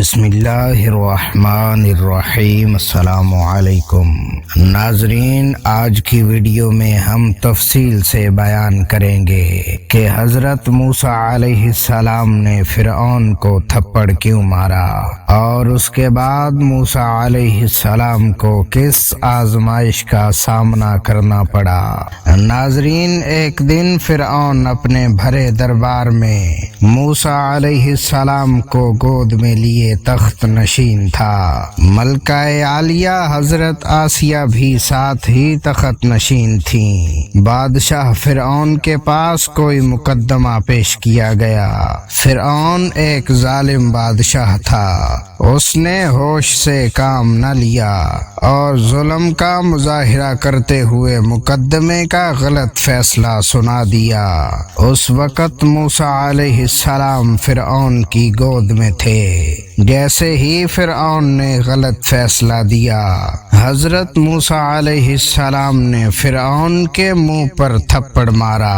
بسم اللہ الرحمن الرحیم۔ السلام علیکم ناظرین، آج کی ویڈیو میں ہم تفصیل سے بیان کریں گے کہ حضرت موسیٰ علیہ السلام نے فرعون کو تھپڑ کیوں مارا اور اس کے بعد موسیٰ علیہ السلام کو کس آزمائش کا سامنا کرنا پڑا۔ ناظرین، ایک دن فرعون اپنے بھرے دربار میں موسیٰ علیہ السلام کو گود میں لیے تخت نشین تھا۔ ملکہ عالیہ حضرت آسیہ بھی ساتھ ہی تخت نشین تھیں۔ بادشاہ فرعون کے پاس کوئی مقدمہ پیش کیا گیا۔ فرعون ایک ظالم بادشاہ تھا، اس نے ہوش سے کام نہ لیا اور ظلم کا مظاہرہ کرتے ہوئے مقدمے کا غلط فیصلہ سنا دیا۔ اس وقت موسیٰ علیہ السلام فرعون کی گود میں تھے۔ جیسے ہی فرعون نے غلط فیصلہ دیا، حضرت موسیٰ علیہ السلام نے فرعون کے منہ پر تھپڑ مارا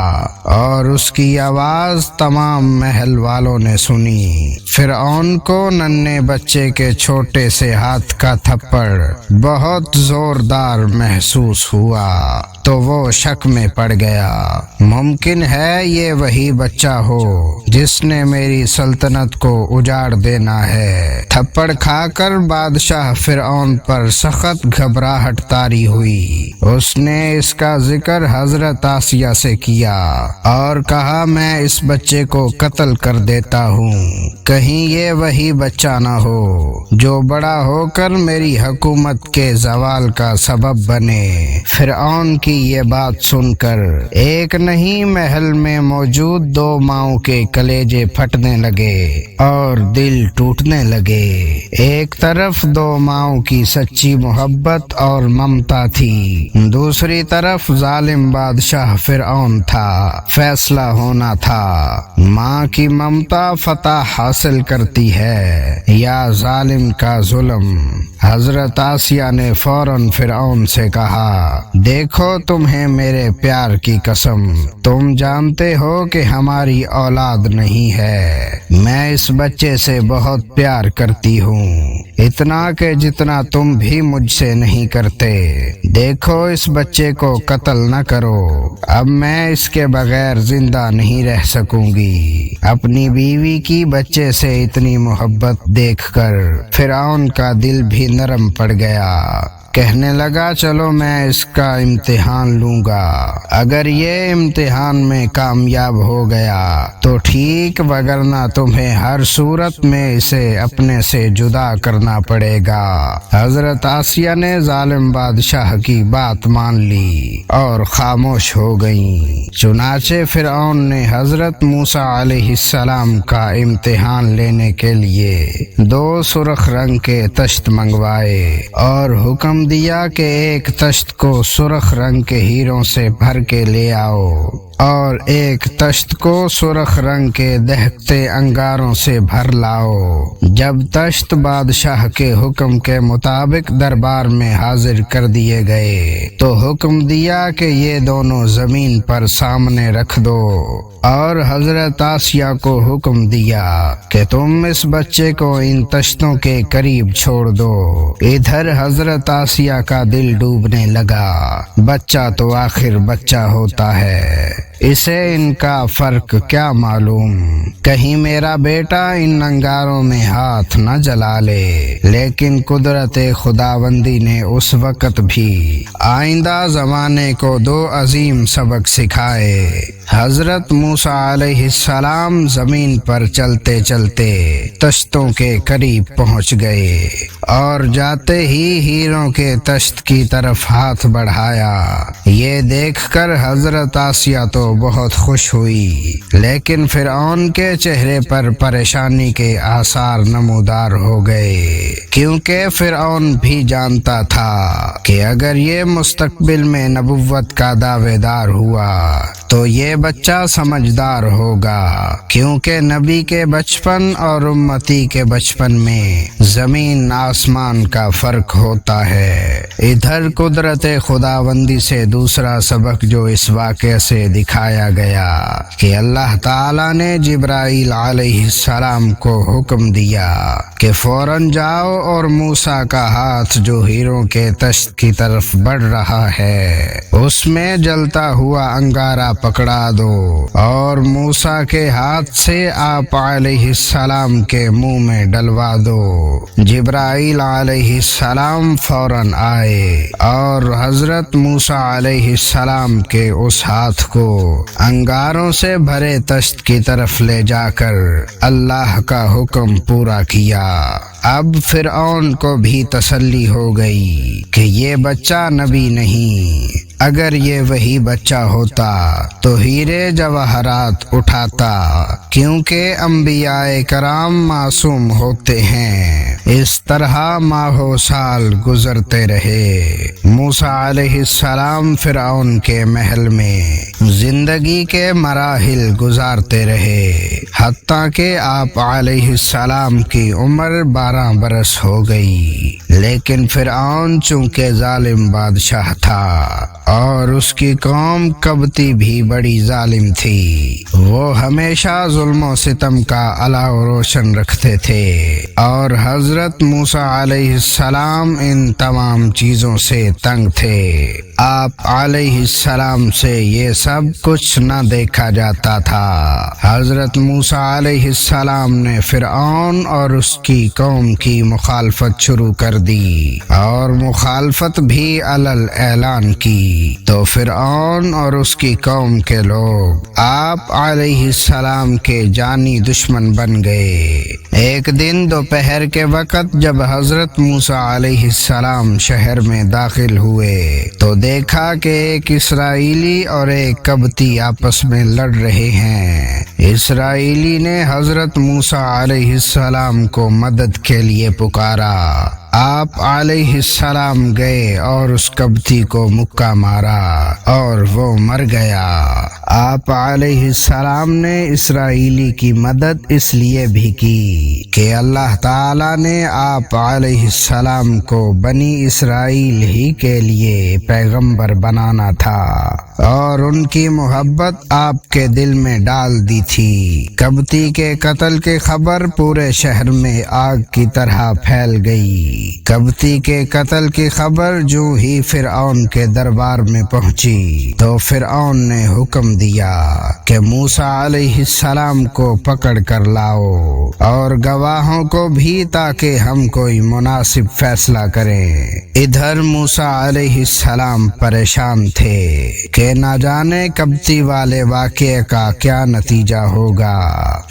اور اس کی آواز تمام محل والوں نے سنی۔ فرعون کو ننھے بچے کے چھوٹے سے ہاتھ کا تھپڑ بہت زوردار محسوس ہوا تو وہ شک میں پڑ گیا، ممکن ہے یہ وہی بچہ ہو جس نے میری سلطنت کو اجاڑ دینا ہے۔ تھپڑ کھا کر بادشاہ فرعون پر سخت گھبراہٹ طاری ہوئی۔ اس نے اس کا ذکر حضرت آسیہ سے کیا اور کہا، میں اس بچے کو قتل کر دیتا ہوں، کہیں یہ وہی بچہ نہ ہو جو بڑا ہو کر میری حکومت کے زوال کا سبب بنے۔ فرعون کی یہ بات سن کر ایک نہیں محل میں موجود دو ماؤں کے کلیجے پھٹنے لگے اور دل ٹوٹنے لگے۔ ایک طرف دو ماؤں کی سچی محبت اور ممتا تھی، دوسری طرف ظالم بادشاہ فرعون تھا۔ فیصلہ ہونا تھا، ماں کی ممتا فتح حاصل کرتی ہے یا ظالم کا ظلم۔ حضرت آسیہ نے فوراً فرعون سے کہا، دیکھو تمہیں میرے پیار کی قسم، تم جانتے ہو کہ ہماری اولاد نہیں ہے، میں اس بچے سے بہت پیار کرتی ہوں، اتنا کہ جتنا تم بھی مجھ سے نہیں کرتے۔ دیکھو اس بچے کو قتل نہ کرو، اب میں اس کے بغیر زندہ نہیں رہ سکوں گی۔ اپنی بیوی کی بچے سے اتنی محبت دیکھ کر فرعون کا دل بھی نرم پڑ گیا۔ کہنے لگا، چلو میں اس کا امتحان لوں گا، اگر یہ امتحان میں کامیاب ہو گیا تو ٹھیک، وگرنہ تمہیں ہر صورت میں اسے اپنے سے جدا کرنا پڑے گا۔ حضرت آسیہ نے ظالم بادشاہ کی بات مان لی اور خاموش ہو گئیں۔ چنانچہ فرعون نے حضرت موسیٰ علیہ السلام کا امتحان لینے کے لیے دو سرخ رنگ کے تشت منگوائے اور حکم دیا کہ ایک تشت کو سرخ رنگ کے ہیروں سے بھر کے لے آؤ اور ایک تشت کو سرخ رنگ کے دہکتے انگاروں سے بھر لاؤ۔ جب تشت بادشاہ کے حکم کے مطابق دربار میں حاضر کر دیے گئے تو حکم دیا کہ یہ دونوں زمین پر سامنے رکھ دو اور حضرت آسیہ کو حکم دیا کہ تم اس بچے کو ان تشتوں کے قریب چھوڑ دو۔ ادھر حضرت آسیہ کا دل ڈوبنے لگا، بچہ تو آخر بچہ ہوتا ہے، اسے ان کا فرق کیا معلوم، کہیں میرا بیٹا ان انگاروں میں ہاتھ نہ جلا لے۔ لیکن قدرت خداوندی نے اس وقت بھی آئندہ زمانے کو دو عظیم سبق سکھائے۔ حضرت موسیٰ علیہ السلام زمین پر چلتے چلتے تشتوں کے قریب پہنچ گئے اور جاتے ہی ہیروں کے تشت کی طرف ہاتھ بڑھایا۔ یہ دیکھ کر حضرت آسیہ تو بہت خوش ہوئی، لیکن فرعون کے چہرے پر پریشانی کے آثار نمودار ہو گئے۔ کیونکہ فرعون بھی جانتا تھا کہ اگر یہ مستقبل میں نبوت کا دعوے دار ہوا تو یہ بچہ سمجھدار ہوگا، کیونکہ نبی کے بچپن اور امتی کے بچپن میں زمین آسمان کا فرق ہوتا ہے۔ ادھر قدرت خداوندی سے دوسرا سبق جو اس واقعے سے دکھایا گیا کہ اللہ تعالیٰ نے جبرائیل علیہ السلام کو حکم دیا کہ فوراً جاؤ اور موسیٰ کا ہاتھ جو ہیروں کے تشت کی طرف بڑھ رہا ہے اس میں جلتا ہوا انگارہ پکڑا دو، اور موسیٰ کے ہاتھ سے آپ علیہ السلام کے منہ میں ڈلوا دو۔ جبرائیل علیہ السلام فوراً آئے اور حضرت موسیٰ علیہ السلام کے اس ہاتھ کو انگاروں سے بھرے تشت کی طرف لے جا کر اللہ کا حکم پورا کیا۔ اب فرعون کو بھی تسلی ہو گئی کہ یہ بچہ نبی نہیں، اگر یہ وہی بچہ ہوتا تو ہیرے جواہرات اٹھاتا، کیونکہ انبیاء کرام معصوم ہوتے ہیں۔ اس طرح ماہوں سال گزرتے رہے۔ موسیٰ علیہ السلام فرعون کے محل میں زندگی کے مراحل گزارتے رہے، حتیٰ کہ آپ علیہ السلام کی عمر 12 برس ہو گئی۔ لیکن فرعون چونکہ ظالم بادشاہ تھا اور اس کی قوم قبطی بھی بڑی ظالم تھی، وہ ہمیشہ ظلم و ستم کا علاؤ روشن رکھتے تھے، اور حضرت موسیٰ علیہ السلام ان تمام چیزوں سے تنگ تھے۔ آپ علیہ السلام سے یہ سب کچھ نہ دیکھا جاتا تھا۔ حضرت موسیٰ علیہ السلام نے فرعون اور اس کی قوم کی مخالفت شروع کر دی، اور مخالفت بھی علل اعلان کی، تو فرعون اور اس کی قوم کے لوگ آپ علیہ السلام کے جانی دشمن بن گئے۔ ایک دن دوپہر کے وقت جب حضرت موسیٰ علیہ السلام شہر میں داخل ہوئے تو دیکھا کہ ایک اسرائیلی اور ایک قبطی آپس میں لڑ رہے ہیں۔ اسرائیلی نے حضرت موسیٰ علیہ السلام کو مدد کے لیے پکارا۔ آپ علیہ السلام گئے اور اس قبطی کو مکہ مارا اور وہ مر گیا۔ آپ علیہ السلام نے اسرائیلی کی مدد اس لیے بھی کی کہ اللہ تعالیٰ نے آپ علیہ السلام کو بنی اسرائیل ہی کے لیے پیغمبر بنانا تھا، اور ان کی محبت آپ کے دل میں ڈال دی تھی۔ قبطی کے قتل کی خبر پورے شہر میں آگ کی طرح پھیل گئی۔ قبطی کے قتل کی خبر جو ہی فرعون کے دربار میں پہنچی تو فرعون نے حکم دیا کہ موسیٰ علیہ السلام کو پکڑ کر لاؤ اور گواہوں کو بھی، تاکہ ہم کوئی مناسب فیصلہ کریں۔ ادھر موسیٰ علیہ السلام پریشان تھے کہ نہ جانے قبطی والے واقعے کا کیا نتیجہ ہوگا۔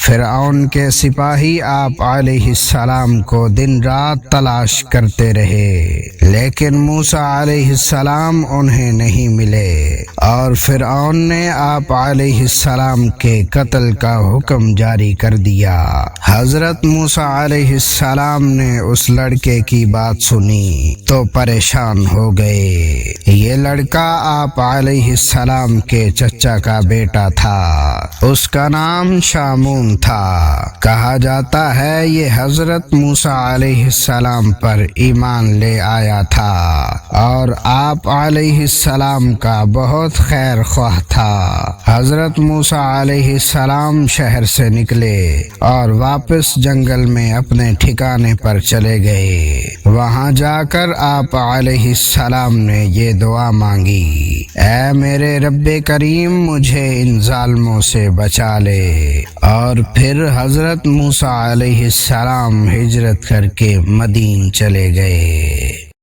فرعون کے سپاہی آپ علیہ السلام کو دن رات تلاش کرتے رہے، لیکن موسیٰ علیہ السلام انہیں نہیں ملے، اور فرعون نے آپ علیہ السلام کے قتل کا حکم جاری کر دیا۔ حضرت موسیٰ علیہ السلام نے اس لڑکے کی بات سنی تو پریشان ہو گئے۔ یہ لڑکا آپ علیہ السلام کے چچا کا بیٹا تھا، اس کا نام شامون تھا۔ کہا جاتا ہے یہ حضرت موسیٰ علیہ السلام پر ایمان لے آیا تھا اور آپ علیہ السلام کا بہت خیر خواہ تھا۔ حضرت موسیٰ علیہ السلام شہر سے نکلے اور واپس جنگل میں اپنے ٹھکانے پر چلے گئے۔ وہاں جا کر آپ علیہ السلام نے یہ دعا مانگی، اے میرے رب کریم مجھے ان ظالموں سے بچا لے۔ اور پھر حضرت موسیٰ علیہ السلام ہجرت کر کے مدین چلے گئے۔